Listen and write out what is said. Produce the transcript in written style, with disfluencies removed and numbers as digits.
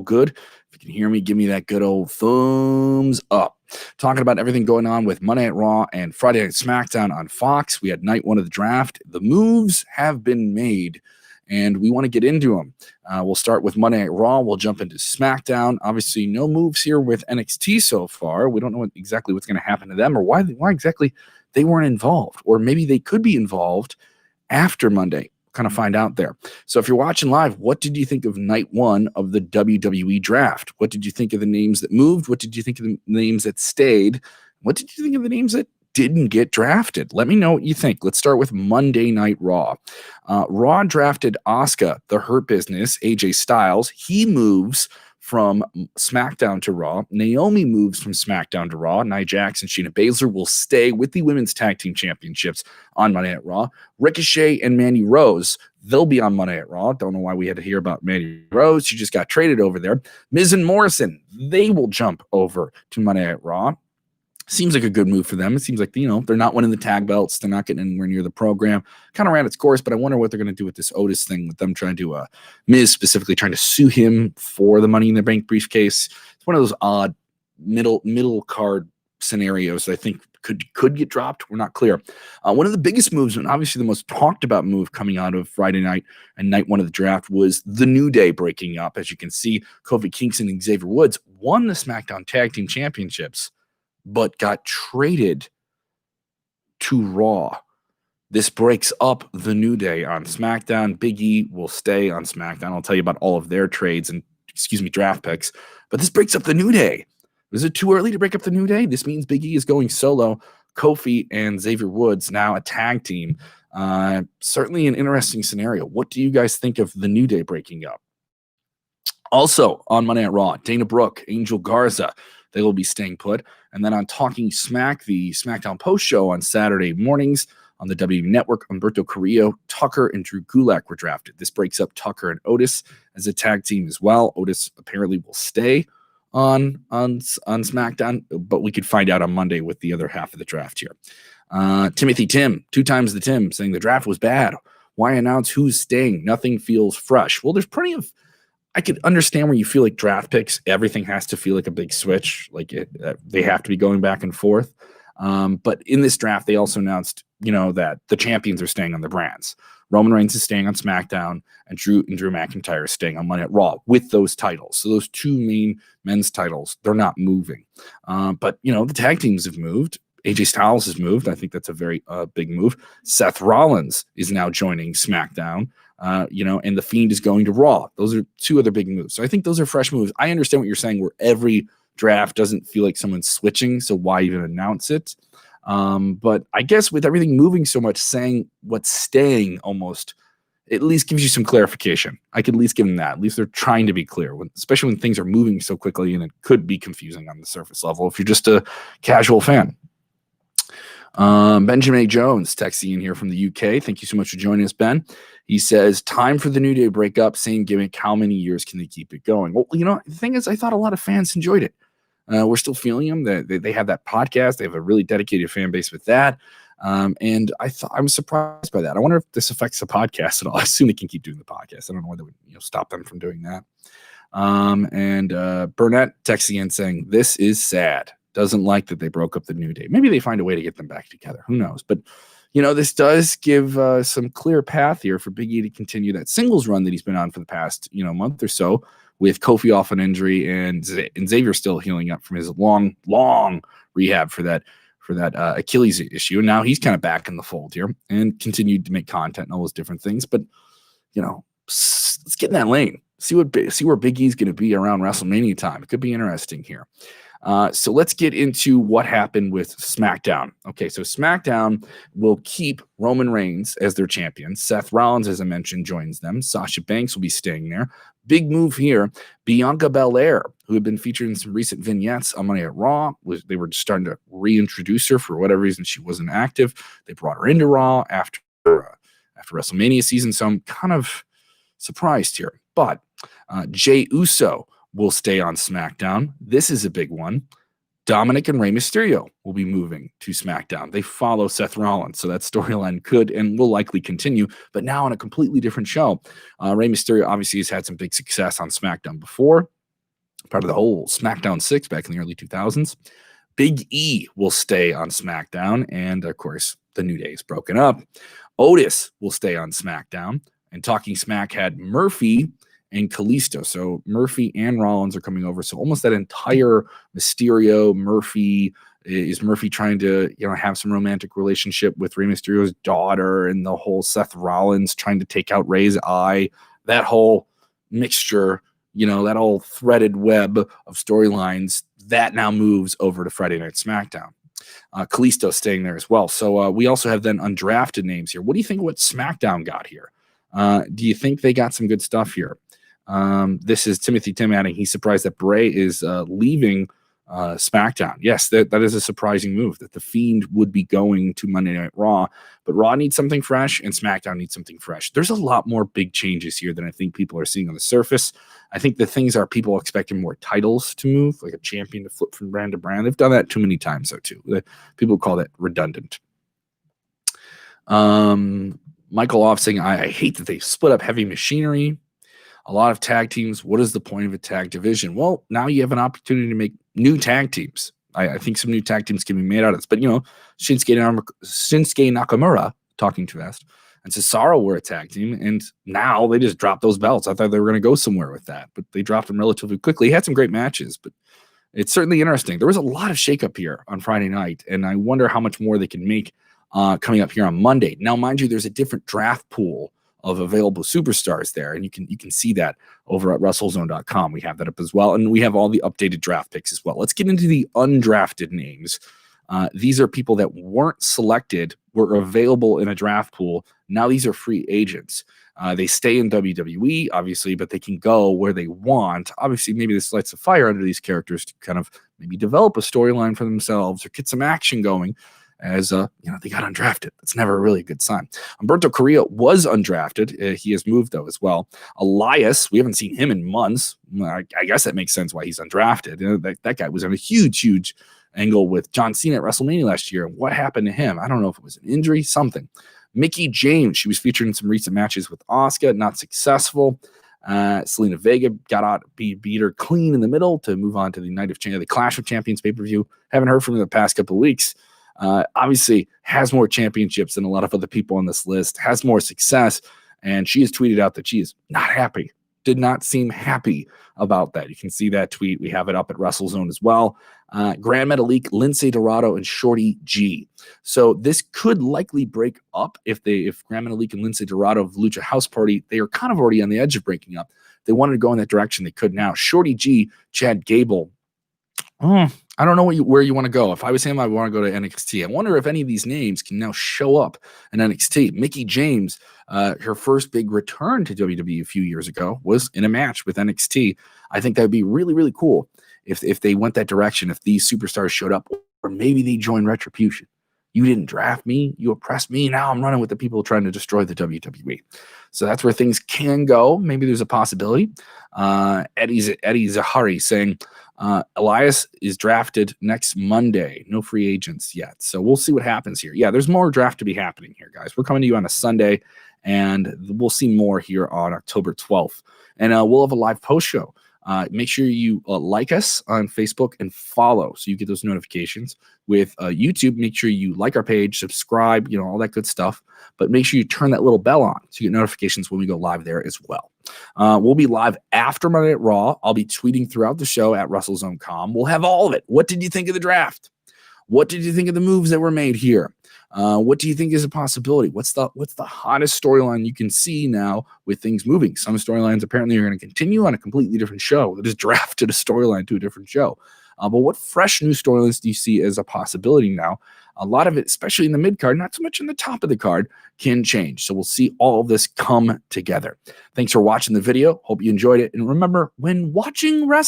good? If you can hear me, give me that good old thumbs up. Talking about everything going on with Monday Night Raw and Friday Night SmackDown on Fox. We had night one of the draft. The moves have been made, and we want to get into them. We'll start with Monday Night Raw. We'll jump into SmackDown. Obviously, no moves here with NXT so far. We don't know exactly what's going to happen to them or why exactly they weren't involved. Or maybe they could be involved after Monday. Kind of find out there. So if you're watching live, what did you think of night one of the WWE draft? What did you think of the names that moved? What did you think of the names that stayed? What did you think of the names that didn't get drafted? Let me know what you think. Let's start with Monday Night Raw. Raw drafted Asuka, the Hurt Business, AJ Styles. He moves from SmackDown to Raw. Naomi moves from SmackDown to Raw. Nia Jax and Shayna Baszler will stay with the Women's Tag Team Championships on Monday Night Raw. Ricochet and Mandy Rose, they'll be on Monday Night Raw. Don't know why we had to hear about Mandy Rose. She just got traded over there. Miz and Morrison, they will jump over to Monday Night Raw. Seems like a good move for them. It seems like, they're not winning the tag belts. They're not getting anywhere near the program. Kind of ran its course, but I wonder what they're going to do with this Otis thing, with them trying to, Miz specifically trying to sue him for the Money in the Bank briefcase. It's one of those odd middle card scenarios that I think could get dropped. We're not clear. One of the biggest moves, and obviously the most talked about move coming out of Friday night and night one of the draft, was the New Day breaking up. As you can see, Kofi Kingston and Xavier Woods won the SmackDown Tag Team Championships, but got traded to Raw. This breaks up the New Day on SmackDown. Big E will stay on SmackDown. I'll tell you about all of their trades and, draft picks. But this breaks up the New Day. Is it too early to break up the New Day? This means Big E is going solo. Kofi and Xavier Woods now a tag team. Certainly an interesting scenario. What do you guys think of the New Day breaking up? Also on Monday Night Raw, Dana Brooke, Angel Garza, they will be staying put. And then on Talking Smack, the SmackDown post show on Saturday mornings on the WWE Network, Humberto Carrillo, Tucker, and Drew Gulak were drafted. This breaks up Tucker and Otis as a tag team as well. Otis apparently will stay on SmackDown, but we could find out on Monday with the other half of the draft here. Timothy Tim, 2 times the Tim, saying the draft was bad. Why announce who's staying? Nothing feels fresh. Well, there's plenty of, I could understand where you feel like draft picks, everything has to feel like a big switch, like they have to be going back and forth. But in this draft, they also announced, that the champions are staying on the brands. Roman Reigns is staying on SmackDown, and Drew McIntyre is staying on Monday Night Raw with those titles. So those 2 main men's titles, they're not moving. But the tag teams have moved. AJ Styles has moved. I think that's a very big move. Seth Rollins is now joining SmackDown. And The Fiend is going to Raw. Those are 2 other big moves. So I think those are fresh moves. I understand what you're saying, where every draft doesn't feel like someone's switching, so why even announce it? But I guess with everything moving so much, saying what's staying almost at least gives you some clarification. I could at least give them that. At least they're trying to be clear, especially when things are moving so quickly, and it could be confusing on the surface level if you're just a casual fan. Benjamin A. Jones texting in here from the UK. Thank you so much for joining us, Ben. He says, time for the New Day breakup. Same gimmick. How many years can they keep it going? Well, the thing is, I thought a lot of fans enjoyed it. We're still feeling them. They have that podcast. They have a really dedicated fan base with that. And I'm surprised by that. I wonder if this affects the podcast at all. I assume they can keep doing the podcast. I don't know whether it would stop them from doing that. Burnett texting in saying, this is sad. Doesn't like that they broke up the New Day. Maybe they find a way to get them back together. Who knows? But, this does give some clear path here for Big E to continue that singles run that he's been on for the past, month or so, with Kofi off an injury and Xavier still healing up from his long rehab for that Achilles issue. And now he's kind of back in the fold here and continued to make content and all those different things. But, let's get in that lane. See where Big E's going to be around WrestleMania time. It could be interesting here. So let's get into what happened with SmackDown. Okay, so SmackDown will keep Roman Reigns as their champion. Seth Rollins, as I mentioned, joins them. Sasha Banks will be staying there. Big move here. Bianca Belair, who had been featured in some recent vignettes on Monday at Raw, they were just starting to reintroduce her for whatever reason she wasn't active. They brought her into Raw after WrestleMania season, so I'm kind of surprised here. But Jey Uso will stay on SmackDown. This is a big one. Dominic and Rey Mysterio will be moving to SmackDown. They follow Seth Rollins, so that storyline could and will likely continue, but now on a completely different show. Rey Mysterio obviously has had some big success on SmackDown before. part of the whole SmackDown 6 back in the early 2000s. Big E will stay on SmackDown, and of course, the New Day is broken up. Otis will stay on SmackDown, and Talking Smack had Murphy and Kalisto. So Murphy and Rollins are coming over. So almost that entire Mysterio, Murphy trying to have some romantic relationship with Rey Mysterio's daughter, and the whole Seth Rollins trying to take out Rey's eye. That whole mixture, that whole threaded web of storylines, that now moves over to Friday Night SmackDown. Kalisto staying there as well. So we also have then undrafted names here. What do you think what SmackDown got here? Do you think they got some good stuff here? This is Timothy Tim adding, he's surprised that Bray is leaving SmackDown. Yes, that is a surprising move, that The Fiend would be going to Monday Night Raw, but Raw needs something fresh and SmackDown needs something fresh. There's a lot more big changes here than I think people are seeing on the surface. I think the things are people expecting more titles to move, like a champion to flip from brand to brand. They've done that too many times, though, too. People call that redundant. Michael Off saying, I hate that they split up Heavy Machinery. A lot of tag teams. What is the point of a tag division? Well, now you have an opportunity to make new tag teams. I think some new tag teams can be made out of this. But, Shinsuke Nakamura, talking too fast, and Cesaro were a tag team, and now they just dropped those belts. I thought they were going to go somewhere with that, but they dropped them relatively quickly. He had some great matches, but it's certainly interesting. There was a lot of shakeup here on Friday night, and I wonder how much more they can make coming up here on Monday. Now, mind you, there's a different draft pool of available superstars there, and you can see that over at WrestleZone.com. We have that up as well, and we have all the updated draft picks as well. Let's get into the undrafted names. These are people that weren't selected, were available in a draft pool. Now these are free agents. They stay in WWE, obviously, but they can go where they want. Obviously, maybe this lights a fire under these characters to kind of maybe develop a storyline for themselves or get some action going. As they got undrafted. That's never a really good sign. Humberto Carrillo was undrafted. He has moved, though, as well. Elias, we haven't seen him in months. I guess that makes sense why he's undrafted. That guy was on a huge angle with John Cena at WrestleMania last year. What happened to him? I don't know if it was an injury, something. Mickie James, she was featured in some recent matches with Asuka, not successful. Selena Vega beat her clean in the middle to move on to the Clash of Champions pay-per-view. Haven't heard from her the past couple of weeks. Obviously has more championships than a lot of other people on this list, has more success, and she has tweeted out that she is not happy, did not seem happy about that. You can see that tweet. We have it up at WrestleZone as well. Grand Metalik, Lince Dorado, and Shorty G. So this could likely break up if Grand Metalik and Lince Dorado of Lucha House Party, they are kind of already on the edge of breaking up. If they wanted to go in that direction, they could now. Shorty G, Chad Gable. I don't know where you want to go. If I was him, I want to go to NXT. I wonder if any of these names can now show up in NXT. Mickie James, her first big return to WWE a few years ago was in a match with NXT. I think that would be really, really cool if they went that direction, if these superstars showed up, or maybe they join Retribution. You didn't draft me. You oppressed me. Now I'm running with the people trying to destroy the WWE. So that's where things can go. Maybe there's a possibility. Eddie Zahari saying, Elias is drafted next Monday. No free agents yet. So we'll see what happens here. Yeah, there's more draft to be happening here, guys. We're coming to you on a Sunday, and we'll see more here on October 12th. And we'll have a live post show. Make sure you like us on Facebook and follow so you get those notifications. With YouTube, make sure you like our page, subscribe, all that good stuff. But make sure you turn that little bell on so you get notifications when we go live there as well. We'll be live after Monday Night Raw. I'll be tweeting throughout the show at WrestleZone.com. We'll have all of it. What did you think of the draft? What did you think of the moves that were made here? What do you think is a possibility? What's the hottest storyline you can see now with things moving? Some storylines apparently are going to continue on a completely different show. They just drafted a storyline to a different show. But what fresh new storylines do you see as a possibility now? A lot of it, especially in the mid-card, not so much in the top of the card, can change. So we'll see all of this come together. Thanks for watching the video. Hope you enjoyed it. And remember, when watching wrestling,